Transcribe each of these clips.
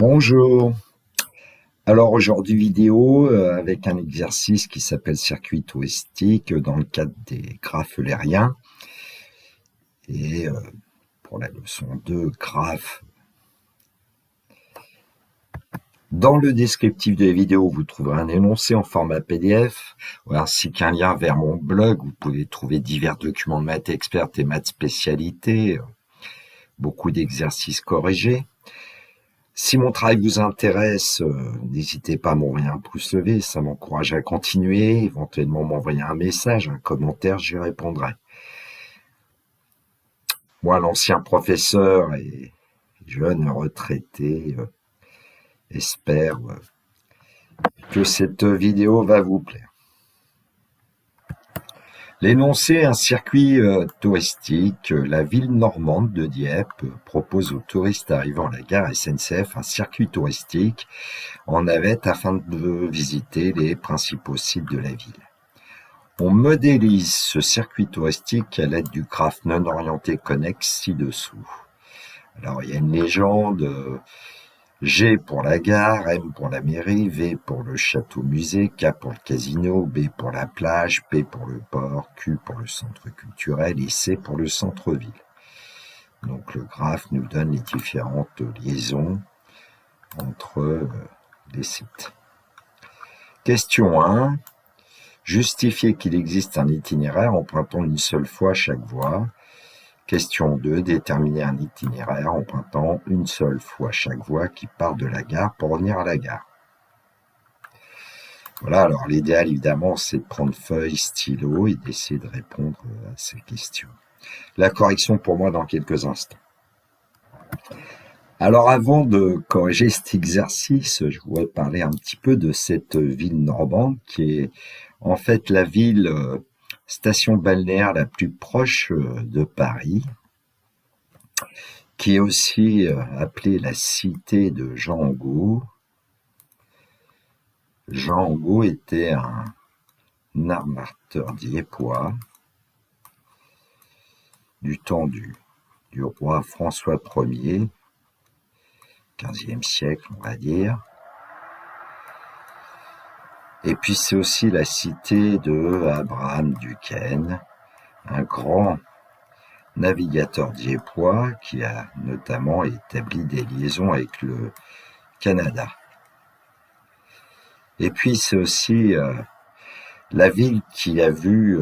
Bonjour. Alors aujourd'hui vidéo avec un exercice qui s'appelle circuit touristique dans le cadre des graphes eulériens et pour la leçon 2 graphes. Dans le descriptif de la vidéo, vous trouverez un énoncé en format PDF ainsi qu'un lien vers mon blog. Vous pouvez trouver divers documents de maths expertes et maths spécialité, beaucoup d'exercices corrigés. Si mon travail vous intéresse, n'hésitez pas à m'envoyer un pouce levé, ça m'encourage à continuer, éventuellement m'envoyer un message, un commentaire, j'y répondrai. Moi, l'ancien professeur et jeune retraité, espère que cette vidéo va vous plaire. L'énoncé, un circuit touristique, la ville normande de Dieppe propose aux touristes arrivant à la gare SNCF un circuit touristique en navette afin de visiter les principaux sites de la ville. On modélise ce circuit touristique à l'aide du graphe non orienté connexe ci-dessous. Alors il y a une légende, G pour la gare, M pour la mairie, V pour le château-musée, K pour le casino, B pour la plage, P pour le port, Q pour le centre culturel et C pour le centre-ville. Donc le graphe nous donne les différentes liaisons entre les sites. Question 1. Justifier qu'il existe un itinéraire empruntant une seule fois chaque voie. Question 2. Déterminer un itinéraire empruntant une seule fois chaque voie qui part de la gare pour revenir à la gare. Voilà, alors l'idéal évidemment c'est de prendre feuille, stylo et d'essayer de répondre à ces questions. La correction pour moi dans quelques instants. Alors avant de corriger cet exercice, je voudrais parler un petit peu de cette ville normande qui est en fait la ville station balnéaire la plus proche de Paris, qui est aussi appelée la cité de Jean Angot. Jean Angot était un armateur diepois du temps du roi François Ier, 15e siècle on va dire. Et puis c'est aussi la cité de Abraham Duquesne, un grand navigateur diepois qui a notamment établi des liaisons avec le Canada. Et puis c'est aussi la ville qui a vu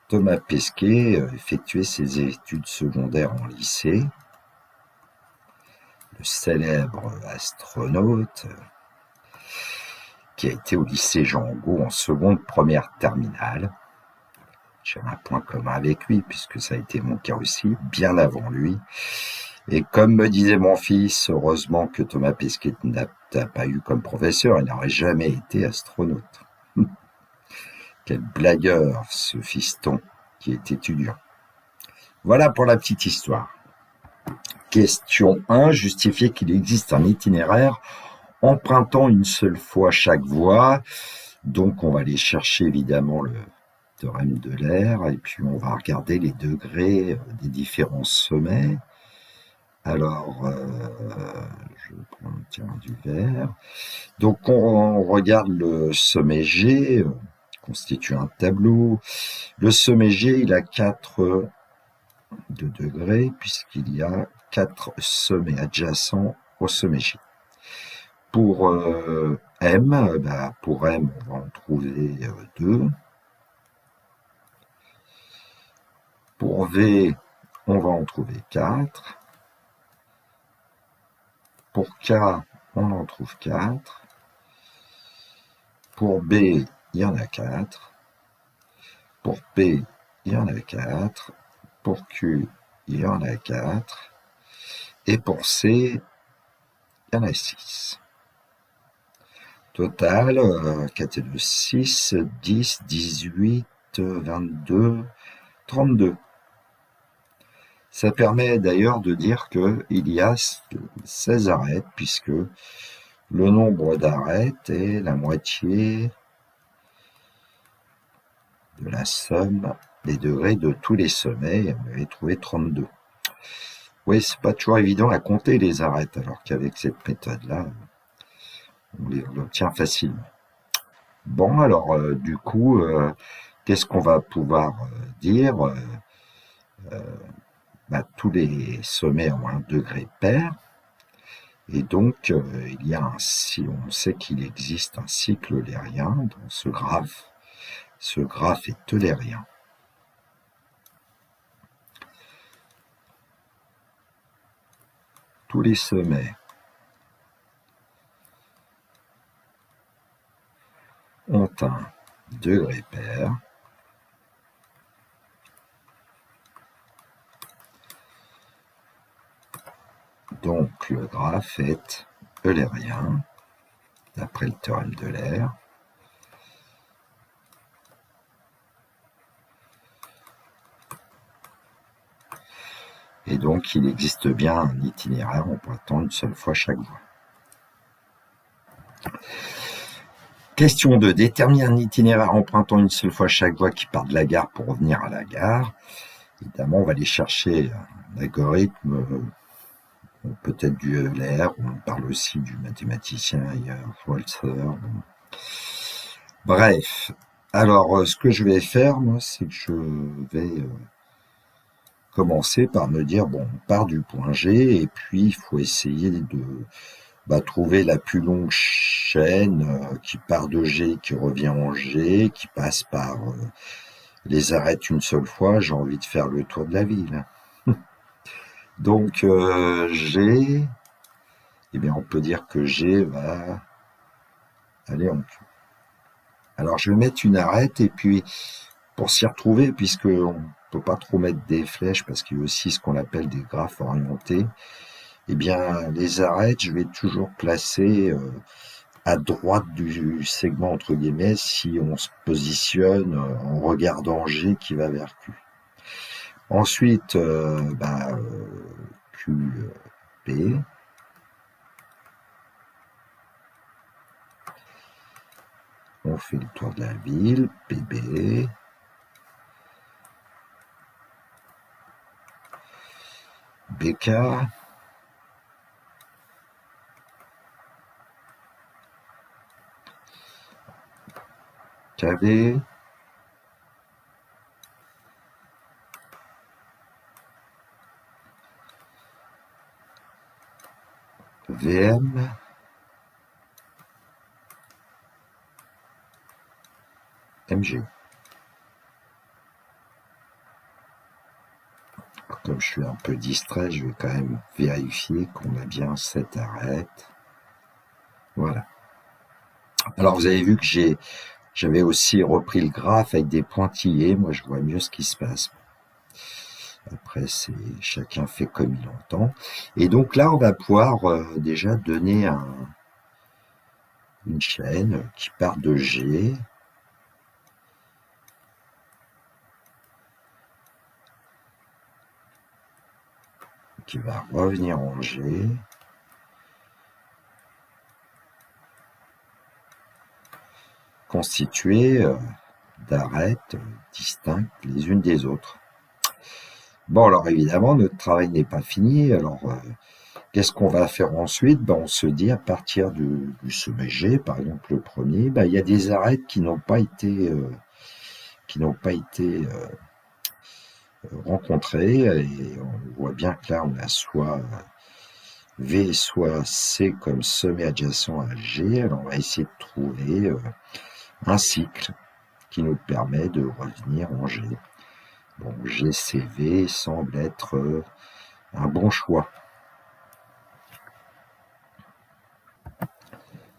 Thomas Pesquet effectuer ses études secondaires en lycée, le célèbre astronaute qui a été au lycée Jean Angot en seconde première terminale. J'ai un point commun avec lui, puisque ça a été mon cas aussi, bien avant lui. Et comme me disait mon fils, heureusement que Thomas Pesquet n'a pas eu comme professeur, il n'aurait jamais été astronaute. Quel blagueur, ce fiston qui est étudiant. Voilà pour la petite histoire. Question 1. Justifier qu'il existe un itinéraire empruntant une seule fois chaque voie. Donc on va aller chercher évidemment le théorème de l'air et puis on va regarder les degrés des différents sommets. Alors je prends du vert. Donc on regarde le sommet G, constitue un tableau. Le sommet G il a 4 degrés puisqu'il y a 4 sommets adjacents au sommet G. Pour M, on va en trouver 2. Pour V, on va en trouver 4. Pour K, on en trouve 4. Pour B, il y en a 4. Pour P, il y en a 4. Pour Q, il y en a 4. Et pour C, il y en a 6. Total, 4 et 2, 6, 10, 18, 22, 32. Ça permet d'ailleurs de dire qu'il y a 16 arêtes, puisque le nombre d'arêtes est la moitié de la somme des degrés de tous les sommets, et on avait trouvé 32. Oui, c'est pas toujours évident à compter les arêtes, alors qu'avec cette méthode-là, on les obtient facilement. Bon, alors, du coup, qu'est-ce qu'on va pouvoir dire? Tous les sommets ont un degré pair, et donc il y a si on sait qu'il existe un cycle eulérien dans ce graphe. Ce graphe est eulérien. Tous les sommets ont un degré pair. Donc le graphe est eulérien, d'après le théorème d'Euler. Et donc il existe bien un itinéraire en pointant une seule fois chaque voie. Question 2. Déterminer un itinéraire en pointant une seule fois chaque voie qui part de la gare pour revenir à la gare. Évidemment, on va aller chercher un algorithme, peut-être du Euler, on parle aussi du mathématicien Walther. Bref, alors ce que je vais faire, moi, c'est que je vais commencer par me dire, bon, on part du point G, et puis il faut essayer de trouver la plus longue chaîne qui part de G, qui revient en G, qui passe par les arêtes une seule fois. J'ai envie de faire le tour de la ville. Donc G, eh bien on peut dire que G va aller en Q. Alors je vais mettre une arête, et puis pour s'y retrouver, puisqu'on ne peut pas trop mettre des flèches parce qu'il y a aussi ce qu'on appelle des graphes orientés, eh bien les arêtes, je vais toujours placer à droite du segment entre guillemets si on se positionne en regardant G qui va vers Q. Ensuite, QP. On fait le tour de la ville, PB. BK. KV. VM. MG. Comme je suis un peu distrait, je vais quand même vérifier qu'on a bien cette arête. Voilà. Alors vous avez vu que j'avais aussi repris le graphe avec des pointillés. Moi, je vois mieux ce qui se passe. Après, chacun fait comme il entend. Et donc là, on va pouvoir déjà donner une chaîne qui part de G. Qui va revenir en G. Constituée d'arêtes distinctes les unes des autres. Bon, alors évidemment, notre travail n'est pas fini. Alors, qu'est-ce qu'on va faire ensuite? On se dit, à partir du sommet G, par exemple le premier, il y a des arêtes qui n'ont pas été rencontrées, et on voit bien que là, on a soit V, soit C comme sommet adjacent à G. Alors, on va essayer de trouver un cycle qui nous permet de revenir en G. Bon, GCV semble être un bon choix.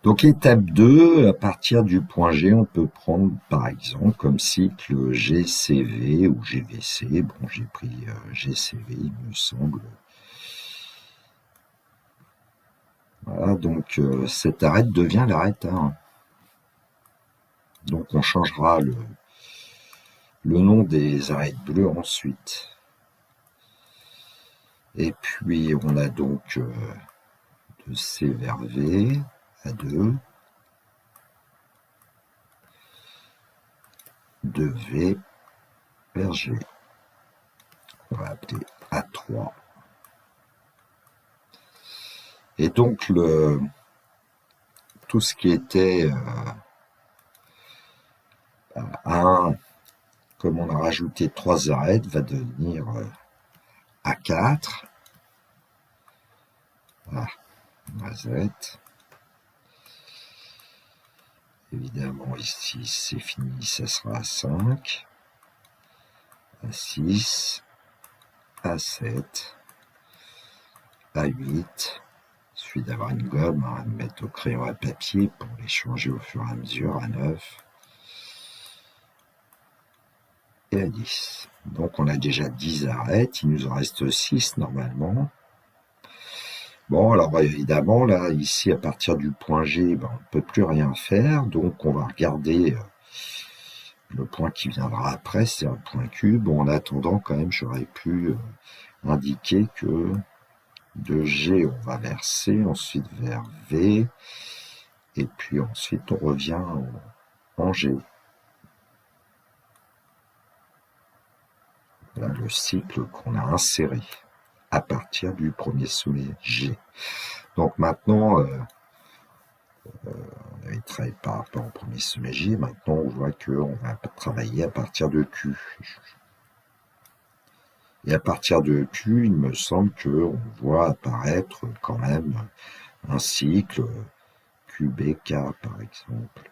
Donc étape 2, à partir du point G, on peut prendre par exemple comme cycle GCV ou GVC. Bon, j'ai pris GCV, il me semble. Voilà, donc cette arête devient l'arête 1. Donc on changera le nom des arêtes bleues ensuite. Et puis on a donc de C vers V à 2, de V vers G. On va appeler A3. Et donc, tout ce qui était A1, comme on a rajouté 3 arrêts, va devenir A4. Voilà, Z. Évidemment, ici, c'est fini, ça sera A5, A6, A7, A8. Il suffit d'avoir une gomme, de mettre au crayon à papier pour les changer au fur et à mesure, A9 et A10. Donc on a déjà 10 arêtes, il nous en reste 6 normalement. Bon, alors évidemment, là, ici, à partir du point G, on ne peut plus rien faire, donc on va regarder le point qui viendra après, c'est un point Q. Bon, en attendant, quand même, j'aurais pu indiquer que de G, on va vers C, ensuite vers V, et puis ensuite on revient en G. Voilà le cycle qu'on a inséré à partir du premier sommet G. Donc maintenant, on avait travaillé par rapport au premier sommet G, maintenant on voit qu'on va travailler à partir de Q. Et à partir de Q, il me semble qu'on voit apparaître quand même un cycle QBK par exemple,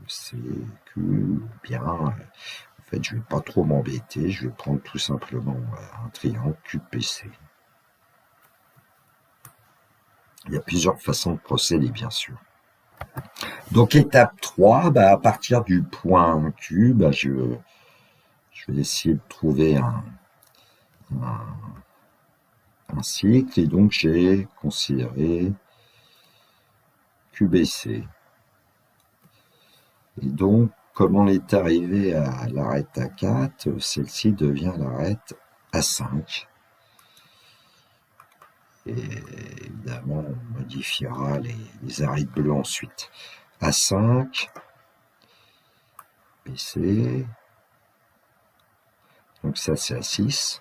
CQ, ou bien, en fait je ne vais pas trop m'embêter, je vais prendre tout simplement un triangle QPC. Il y a plusieurs façons de procéder bien sûr. Donc étape 3, à partir du point Q, je vais essayer de trouver un cycle, et donc j'ai considéré QBC. Et donc, comme on est arrivé à l'arête A4, celle-ci devient l'arête A5. Et évidemment, on modifiera les arêtes bleues ensuite. A5, BC, donc ça c'est A6.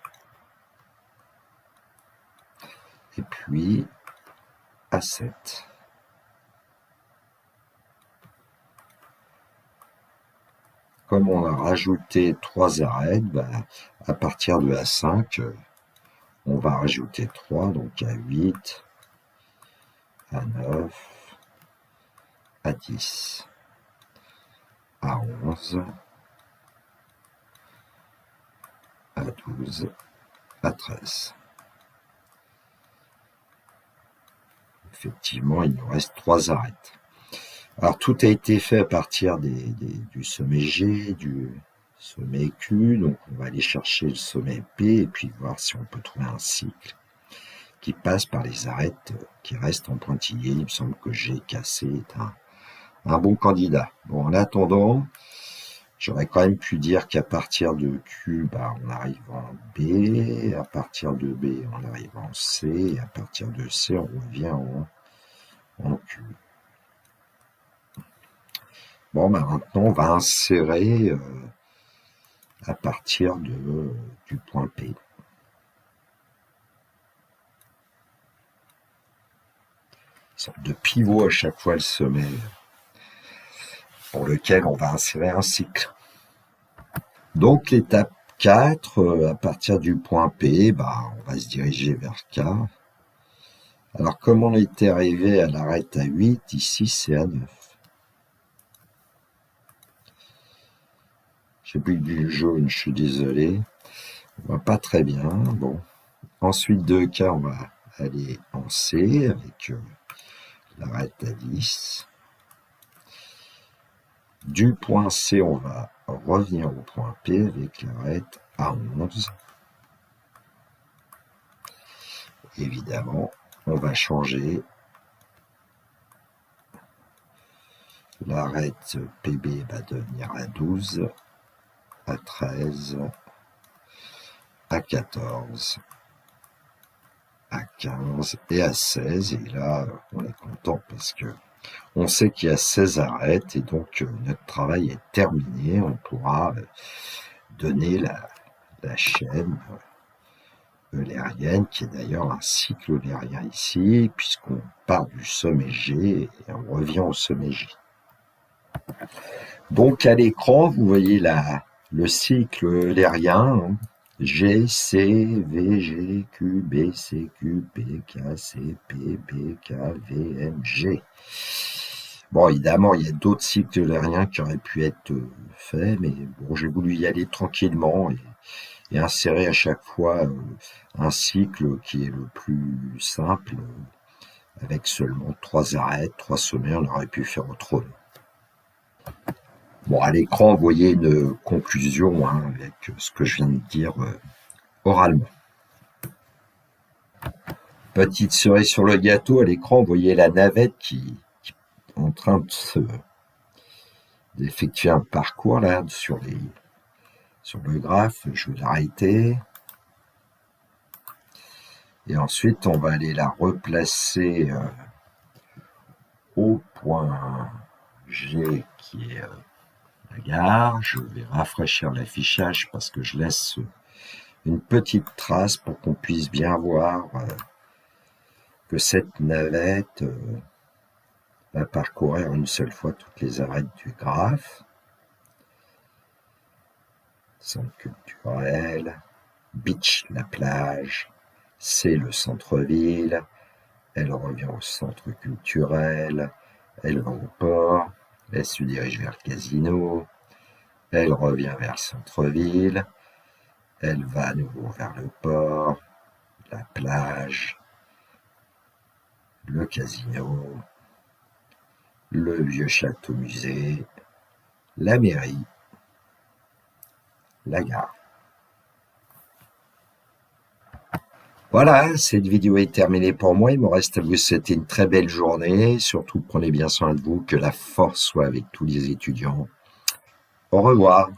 Et puis A7. Comme on a rajouté 3 arêtes, à partir de A5, on va rajouter 3, donc A8, A9, A10, A11, A12, A13. Effectivement, il nous reste 3 arêtes. Alors, tout a été fait à partir du sommet G, du sommet Q, donc on va aller chercher le sommet P et puis voir si on peut trouver un cycle qui passe par les arêtes qui restent en pointillé. Il me semble que G cassé est un bon candidat. Bon, en attendant, j'aurais quand même pu dire qu'à partir de Q, on arrive en B, à partir de B, on arrive en C, et à partir de C, on revient en Q. Bon, maintenant, on va insérer à partir du point P. Une sorte de pivot à chaque fois le sommet pour lequel on va insérer un cycle. Donc l'étape 4, à partir du point P, on va se diriger vers K. Alors comme on était arrivé à l'arête A8, ici c'est A9. J'ai plus du jaune, je suis désolé. On voit pas très bien. Bon. Ensuite de K, on va aller en C avec l'arête A10. Du point C, on va revenir au point P avec l'arête A11. Évidemment, on va changer l'arête PB va devenir A12, A13, A14, A15 et A16. Et là, on est content parce que on sait qu'il y a 16 arêtes et donc notre travail est terminé. On pourra donner la chaîne eulérienne, qui est d'ailleurs un cycle eulérien ici, puisqu'on part du sommet G et on revient au sommet J. Donc à l'écran, vous voyez le cycle eulérien, hein, G, C, V, G, Q, B, C, Q, P, K, C, P, B, K, V, M, G. Bon, évidemment, il y a d'autres cycles eulériens qui auraient pu être faits, mais bon, j'ai voulu y aller tranquillement et insérer à chaque fois un cycle qui est le plus simple, avec seulement 3 arêtes, 3 sommets, on aurait pu faire autrement. Bon, à l'écran, vous voyez une conclusion hein, avec ce que je viens de dire oralement. Petite cerise sur le gâteau, à l'écran, vous voyez la navette qui est en train d'effectuer un parcours là sur le graphe. Je vais l'arrêter. Et ensuite, on va aller la replacer au point G qui est la gare. Je vais rafraîchir l'affichage parce que je laisse une petite trace pour qu'on puisse bien voir que cette navette va parcourir une seule fois toutes les arêtes du graphe. Centre culturel, beach, la plage, c'est le centre-ville, elle revient au centre culturel, elle va au port, elle se dirige vers le casino, elle revient vers le centre-ville, elle va à nouveau vers le port, la plage, le casino, le vieux château musée, la mairie, la gare. Voilà, cette vidéo est terminée pour moi. Il me reste à vous souhaiter une très belle journée. Surtout, prenez bien soin de vous. Que la force soit avec tous les étudiants. Au revoir.